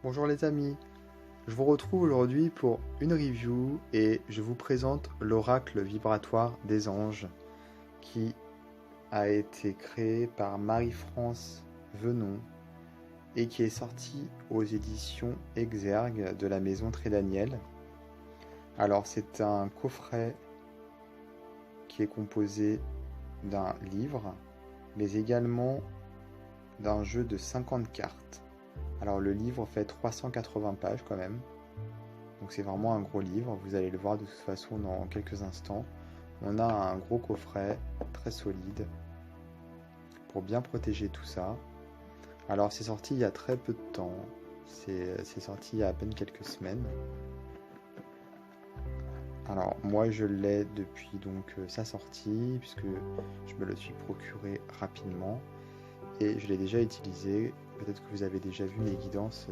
Bonjour les amis, je vous retrouve aujourd'hui pour une review et je vous présente l'oracle vibratoire des anges qui a été créé par Marie-France Venon et qui est sorti aux éditions Exergue de la maison Trédaniel. Alors c'est un coffret qui est composé d'un livre mais également d'un jeu de 50 cartes. Alors le livre fait 380 pages quand même, donc c'est vraiment un gros livre, vous allez le voir de toute façon dans quelques instants. On a un gros coffret très solide pour bien protéger tout ça. Alors c'est sorti il y a très peu de temps, c'est sorti il y a à peine quelques semaines. Alors moi je l'ai depuis donc sa sortie, puisque je me le suis procuré rapidement et je l'ai déjà utilisé. Peut-être que vous avez déjà vu mes guidances,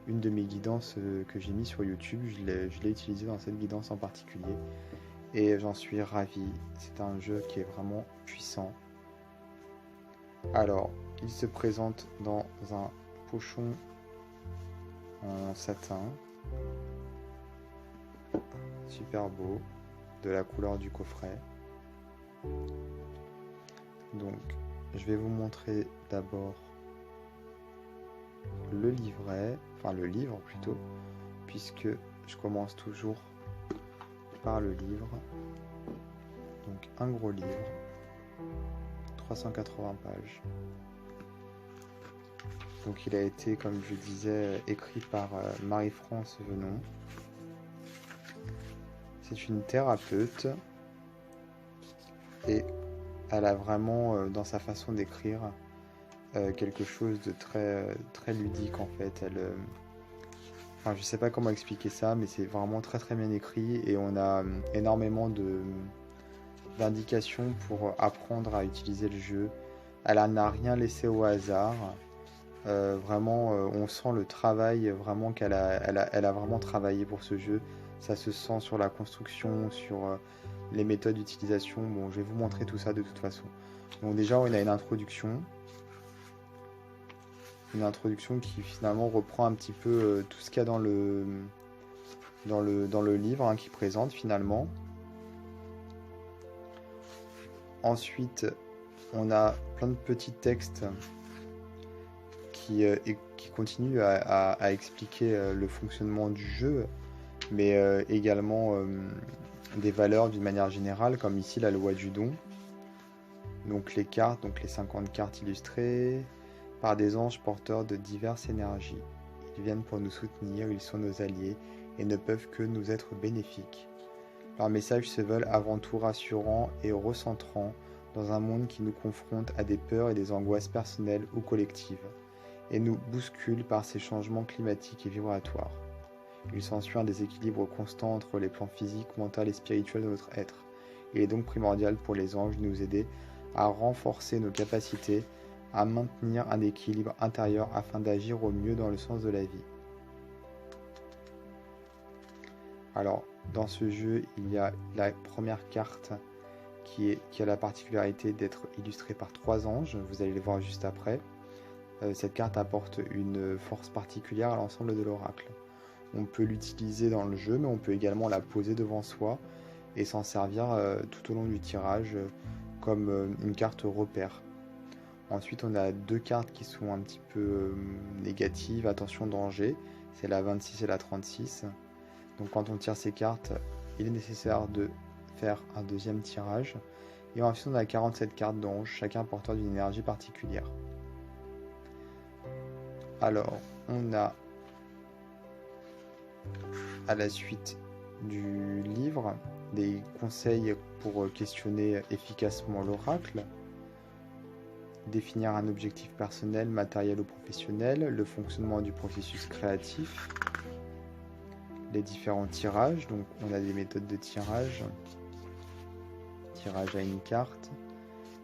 une de mes guidances que j'ai mis sur YouTube, je l'ai utilisé dans cette guidance en particulier et j'en suis ravi. C'est un jeu qui est vraiment puissant. Alors, il se présente dans un pochon en satin, super beau, de la couleur du coffret. Donc, je vais vous montrer d'abord le livret, enfin le livre plutôt, puisque je commence toujours par le livre. Donc un gros livre, 380 pages. Donc il a été, comme je disais, écrit par Marie-France Venon. C'est une thérapeute et elle a vraiment dans sa façon d'écrire quelque chose de très ludique en fait. Enfin, je sais pas comment expliquer ça, mais c'est vraiment très bien écrit et on a énormément d'indications pour apprendre à utiliser le jeu. Elle n'a rien laissé au hasard. Vraiment, on sent le travail vraiment elle a vraiment travaillé pour ce jeu. Ça se sent sur la construction, sur les méthodes d'utilisation. Bon, je vais vous montrer tout ça de toute façon. Donc déjà, on a une introduction. Une introduction qui finalement reprend un petit peu tout ce qu'il y a dans le livre hein, qui présente finalement. Ensuite, on a plein de petits textes qui continuent à expliquer le fonctionnement du jeu, mais également des valeurs d'une manière générale, comme ici la loi du don. Donc les cartes, donc les 50 cartes illustrées par des anges porteurs de diverses énergies. Ils viennent pour nous soutenir, ils sont nos alliés et ne peuvent que nous être bénéfiques. Leurs messages se veulent avant tout rassurants et recentrants dans un monde qui nous confronte à des peurs et des angoisses personnelles ou collectives, et nous bouscule par ces changements climatiques et vibratoires. Il s'ensuit un déséquilibre constant entre les plans physiques, mental et spirituel de notre être. Il est donc primordial pour les anges de nous aider à renforcer nos capacités, à maintenir un équilibre intérieur afin d'agir au mieux dans le sens de la vie. Alors, dans ce jeu, il y a la première carte qui a la particularité d'être illustrée par 3 anges, vous allez les voir juste après. Cette carte apporte une force particulière à l'ensemble de l'oracle. On peut l'utiliser dans le jeu, mais on peut également la poser devant soi et s'en servir tout au long du tirage comme une carte repère. Ensuite, on a 2 cartes qui sont un petit peu négatives, attention danger, c'est la 26 et la 36. Donc quand on tire ces cartes, il est nécessaire de faire un deuxième tirage. Et ensuite, on a 47 cartes d'anges, chacun porteur d'une énergie particulière. Alors, on a à la suite du livre des conseils pour questionner efficacement l'oracle, définir un objectif personnel, matériel ou professionnel, le fonctionnement du processus créatif, les différents tirages. Donc on a des méthodes de tirage à une carte,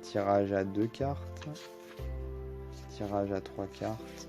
tirage à 2 cartes, tirage à 3 cartes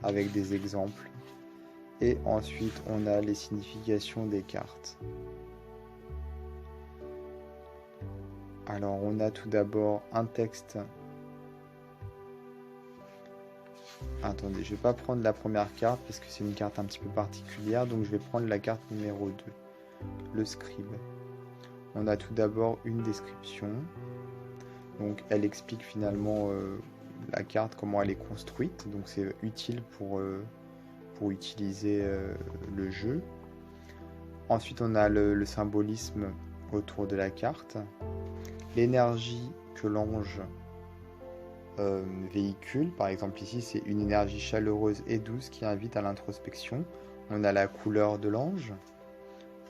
avec des exemples, et ensuite on a les significations des cartes. Alors on a tout d'abord un texte Attendez, je vais pas prendre la première carte parce que c'est une carte un petit peu particulière, donc je vais prendre la carte numéro 2, le scribe. On a tout d'abord une description. Donc elle explique finalement la carte, comment elle est construite. Donc c'est utile pour utiliser le jeu. Ensuite on a le symbolisme autour de la carte. L'énergie que l'ange véhicule. Par exemple ici c'est une énergie chaleureuse et douce qui invite à l'introspection. On a la couleur de l'ange.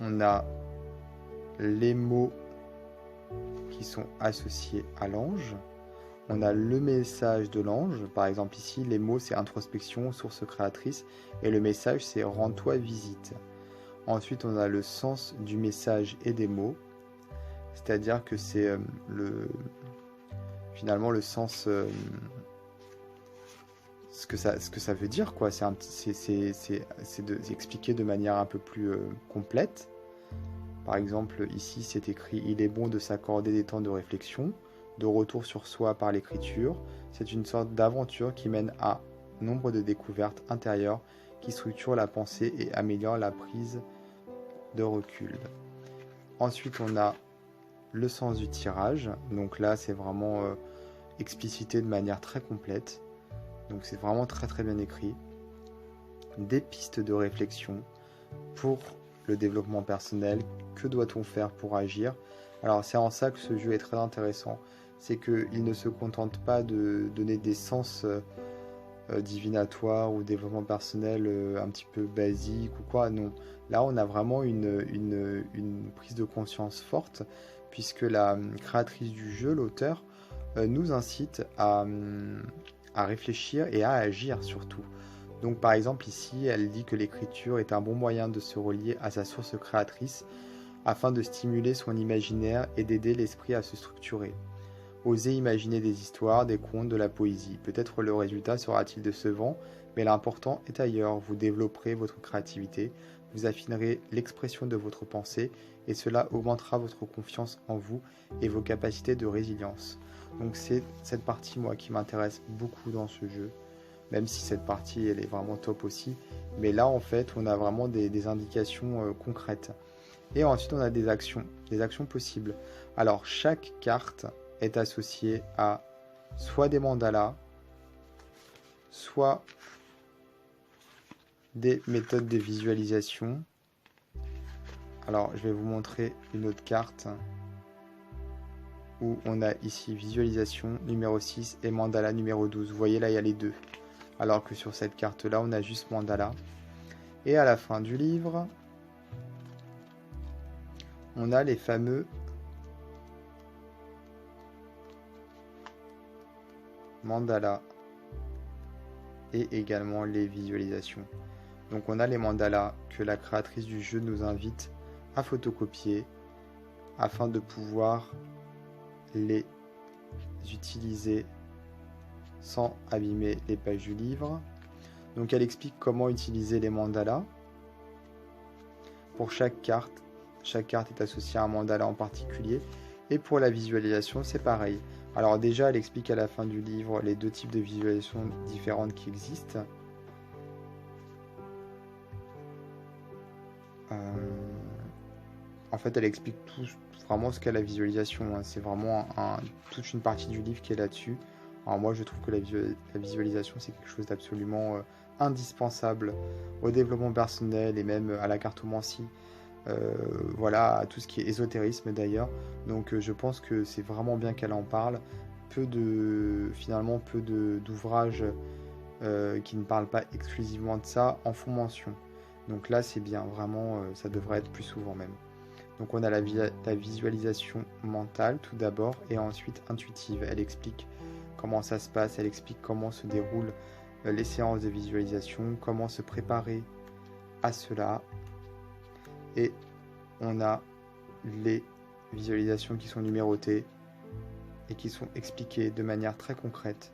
On a les mots qui sont associés à l'ange. On a le message de l'ange. Par exemple ici, les mots c'est introspection, source créatrice. Et le message c'est rends-toi visite. Ensuite, on a le sens du message et des mots. C'est-à-dire que c'est finalement le sens... ce que ça veut dire, quoi. C'est expliqué de manière un peu plus complète. Par exemple, ici, c'est écrit « Il est bon de s'accorder des temps de réflexion, de retour sur soi par l'écriture. C'est une sorte d'aventure qui mène à nombre de découvertes intérieures qui structurent la pensée et améliorent la prise de recul. » Ensuite, on a le sens du tirage. Donc là, c'est vraiment explicité de manière très complète. Donc c'est vraiment très très bien écrit. Des pistes de réflexion pour le développement personnel. Que doit-on faire pour agir? Alors c'est en ça que ce jeu est très intéressant. C'est qu'il ne se contente pas de donner des sens divinatoires ou développement personnel un petit peu basique ou quoi. Non, là on a vraiment une prise de conscience forte puisque la créatrice du jeu, l'auteur, nous incite à réfléchir et à agir surtout. Donc par exemple ici, elle dit que l'écriture est un bon moyen de se relier à sa source créatrice afin de stimuler son imaginaire et d'aider l'esprit à se structurer. Osez imaginer des histoires, des contes, de la poésie. Peut-être le résultat sera-t-il décevant, mais l'important est ailleurs. Vous développerez votre créativité, vous affinerez l'expression de votre pensée et cela augmentera votre confiance en vous et vos capacités de résilience. Donc c'est cette partie, moi, qui m'intéresse beaucoup dans ce jeu, même si cette partie, elle est vraiment top aussi. Mais là, en fait, on a vraiment des indications concrètes. Et ensuite, on a des actions possibles. Alors, chaque carte est associée à soit des mandalas, soit des méthodes de visualisation. Alors, je vais vous montrer une autre carte où on a ici visualisation numéro 6 et mandala numéro 12. Vous voyez là, il y a les deux. Alors que sur cette carte-là, on a juste mandala. Et à la fin du livre, on a les fameux mandalas et également les visualisations. Donc on a les mandalas que la créatrice du jeu nous invite à photocopier afin de pouvoir les utiliser sans abîmer les pages du livre. Donc elle explique comment utiliser les mandalas. Pour chaque carte est associée à un mandala en particulier. Et pour la visualisation, c'est pareil. Alors déjà, elle explique à la fin du livre les deux types de visualisations différentes qui existent. En fait, elle explique tout, vraiment ce qu'est la visualisation. Hein. C'est vraiment toute une partie du livre qui est là-dessus. Alors moi, je trouve que la visualisation, c'est quelque chose d'absolument indispensable au développement personnel et même à la cartomancie. Voilà, à tout ce qui est ésotérisme d'ailleurs. Donc je pense que c'est vraiment bien qu'elle en parle. Peu d'ouvrages qui ne parlent pas exclusivement de ça en font mention. Donc là, c'est bien, vraiment, ça devrait être plus souvent même. Donc on a la visualisation mentale tout d'abord et ensuite intuitive. Elle explique comment ça se passe, elle explique comment se déroulent les séances de visualisation, comment se préparer à cela. Et on a les visualisations qui sont numérotées et qui sont expliquées de manière très concrète,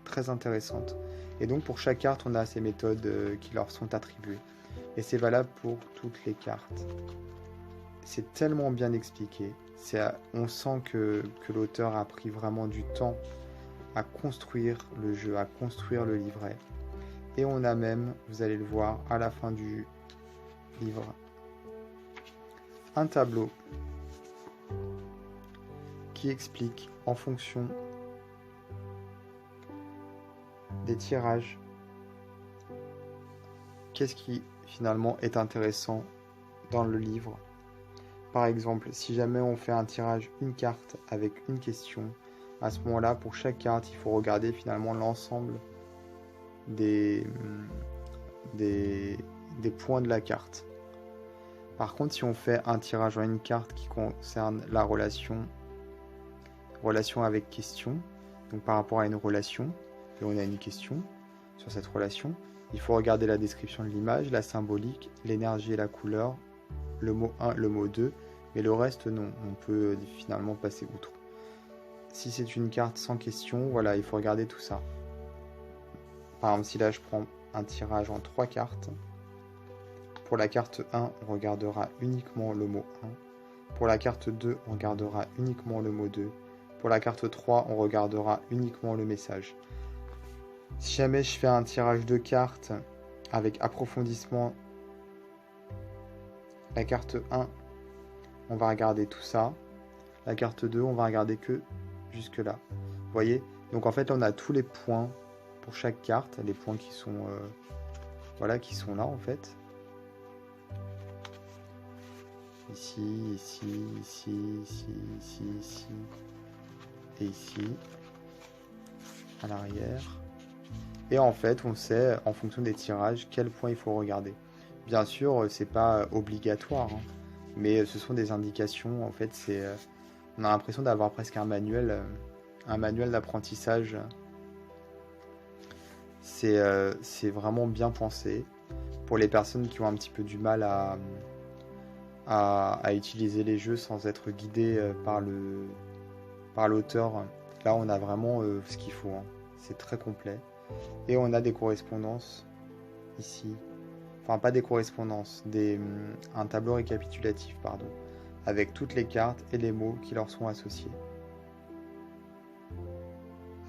très intéressante. Et donc pour chaque carte, on a ces méthodes qui leur sont attribuées. Et c'est valable pour toutes les cartes. C'est tellement bien expliqué. On sent que l'auteur a pris vraiment du temps à construire le jeu, à construire le livret. Et on a même, vous allez le voir à la fin du livre, un tableau qui explique en fonction des tirages qu'est-ce qui finalement est intéressant dans le livre. Par exemple, si jamais on fait un tirage une carte avec une question, à ce moment-là, pour chaque carte, il faut regarder finalement l'ensemble des points de la carte. Par contre, si on fait un tirage en une carte qui concerne la relation avec question, donc par rapport à une relation, et on a une question sur cette relation, il faut regarder la description de l'image, la symbolique, l'énergie et la couleur, le mot 1, le mot 2, mais le reste non, on peut finalement passer outre. Si c'est une carte sans question, voilà, il faut regarder tout ça. Par exemple, si là je prends un tirage en 3 cartes, pour la carte 1, on regardera uniquement le mot 1. Pour la carte 2, on regardera uniquement le mot 2. Pour la carte 3, on regardera uniquement le message. Si jamais je fais un tirage de cartes avec approfondissement, la carte 1, on va regarder tout ça. La carte 2, on va regarder que jusque là. Vous voyez? Donc en fait, on a tous les points pour chaque carte, les points qui sont, qui sont là en fait. Ici, ici, ici, ici, ici, ici, et ici, à l'arrière. Et en fait, on sait, en fonction des tirages, quel point il faut regarder. Bien sûr, c'est pas obligatoire, hein, mais ce sont des indications. En fait, on a l'impression d'avoir presque un manuel d'apprentissage. C'est vraiment bien pensé. Pour les personnes qui ont un petit peu du mal à utiliser les jeux sans être guidé par l'auteur, là on a vraiment ce qu'il faut, hein. C'est très complet. Et on a des correspondances ici. Enfin, pas des correspondances, un tableau récapitulatif, pardon, avec toutes les cartes et les mots qui leur sont associés.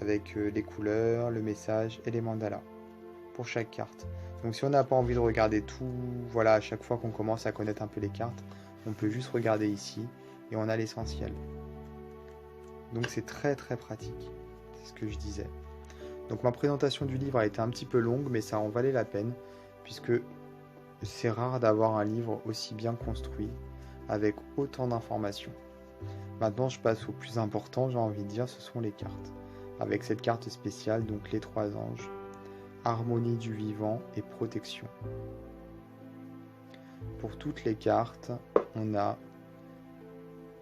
Avec les couleurs, le message et les mandalas pour chaque carte. Donc si on n'a pas envie de regarder tout, voilà, à chaque fois qu'on commence à connaître un peu les cartes, on peut juste regarder ici et on a l'essentiel. Donc c'est très très pratique, c'est ce que je disais. Donc ma présentation du livre a été un petit peu longue, mais ça en valait la peine, puisque c'est rare d'avoir un livre aussi bien construit, avec autant d'informations. Maintenant je passe au plus important, j'ai envie de dire, ce sont les cartes. Avec cette carte spéciale, donc les 3 anges, harmonie du vivant et protection. Pour toutes les cartes, on a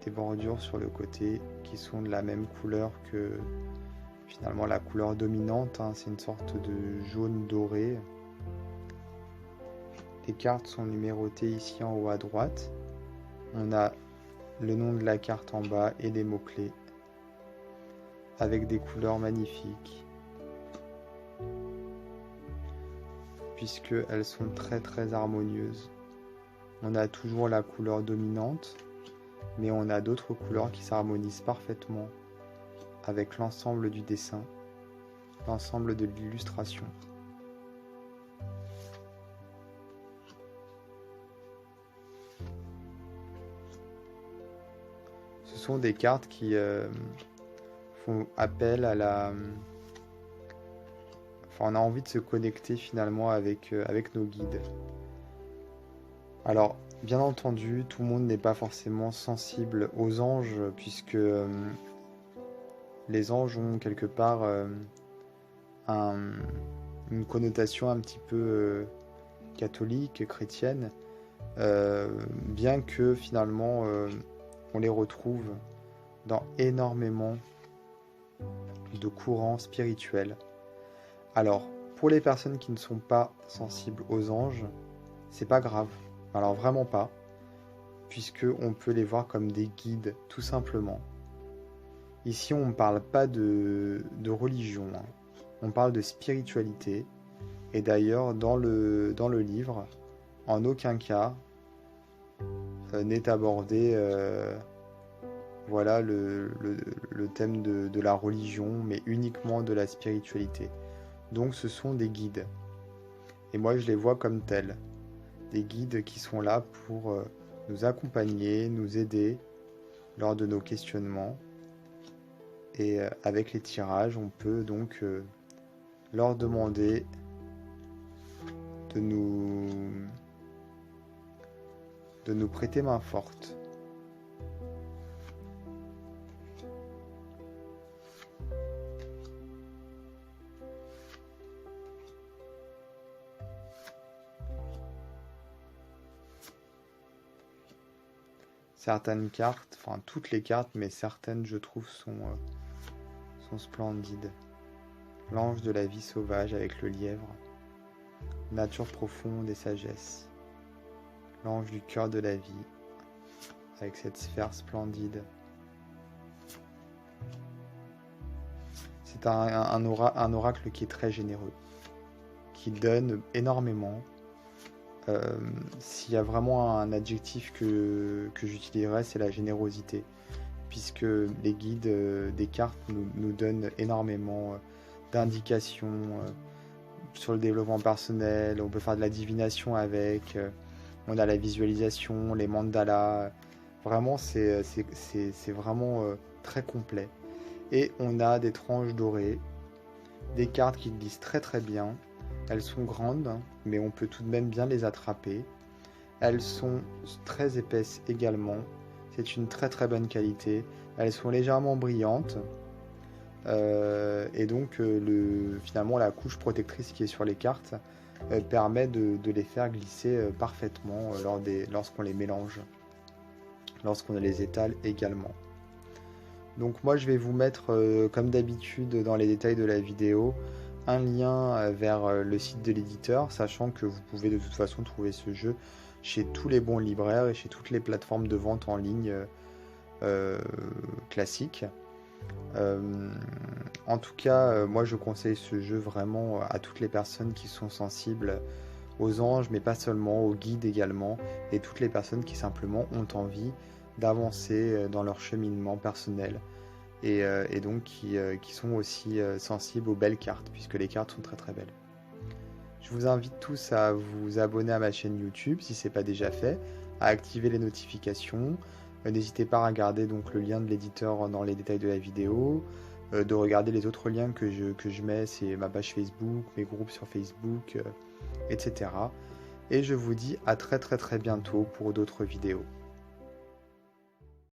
des bordures sur le côté qui sont de la même couleur que finalement la couleur dominante, hein, c'est une sorte de jaune doré. Les cartes sont numérotées ici en haut à droite. On a le nom de la carte en bas et des mots-clés avec des couleurs magnifiques, puisqu'elles sont très très harmonieuses. On a toujours la couleur dominante, mais on a d'autres couleurs qui s'harmonisent parfaitement avec l'ensemble du dessin, l'ensemble de l'illustration. Ce sont des cartes qui font appel à la... Enfin, on a envie de se connecter finalement avec nos guides. Alors, bien entendu, tout le monde n'est pas forcément sensible aux anges, puisque les anges ont quelque part une connotation un petit peu catholique, chrétienne, bien que finalement on les retrouve dans énormément de courants spirituels. Alors, pour les personnes qui ne sont pas sensibles aux anges, c'est pas grave. Alors vraiment pas, puisque on peut les voir comme des guides, tout simplement. Ici, on ne parle pas de religion, hein. On parle de spiritualité. Et d'ailleurs, dans le livre, en aucun cas n'est abordé voilà, le thème de la religion, mais uniquement de la spiritualité. Donc ce sont des guides. Et moi, je les vois comme tels. Des guides qui sont là pour nous accompagner, nous aider lors de nos questionnements. Et avec les tirages, on peut donc leur demander de nous prêter main forte. Certaines cartes, enfin toutes les cartes, mais certaines je trouve sont splendides. L'ange de la vie sauvage avec le lièvre, nature profonde et sagesse. L'ange du cœur de la vie avec cette sphère splendide. C'est un oracle qui est très généreux, qui donne énormément. S'il y a vraiment un adjectif que j'utiliserais, c'est la générosité, puisque les guides des cartes nous donnent énormément d'indications sur le développement personnel. On peut faire de la divination avec, on a la visualisation, les mandalas. Vraiment, c'est vraiment très complet. Et on a des tranches dorées, des cartes qui glissent très très bien. Elles sont grandes, mais on peut tout de même bien les attraper. Elles sont très épaisses également. C'est une très très bonne qualité. Elles sont légèrement brillantes. Et donc finalement la couche protectrice qui est sur les cartes permet de les faire glisser parfaitement lorsqu'on les mélange, lorsqu'on les étale également. Donc moi je vais vous mettre comme d'habitude dans les détails de la vidéo un lien vers le site de l'éditeur, sachant que vous pouvez de toute façon trouver ce jeu chez tous les bons libraires et chez toutes les plateformes de vente en ligne classiques. En tout cas, moi je conseille ce jeu vraiment à toutes les personnes qui sont sensibles aux anges, mais pas seulement, aux guides également, et toutes les personnes qui simplement ont envie d'avancer dans leur cheminement personnel, et donc qui sont aussi sensibles aux belles cartes, puisque les cartes sont très très belles. Je vous invite tous à vous abonner à ma chaîne YouTube si ce n'est pas déjà fait, à activer les notifications. N'hésitez pas à regarder donc le lien de l'éditeur dans les détails de la vidéo, de regarder les autres liens que je mets, c'est ma page Facebook, mes groupes sur Facebook, etc. Et je vous dis à très très très bientôt pour d'autres vidéos.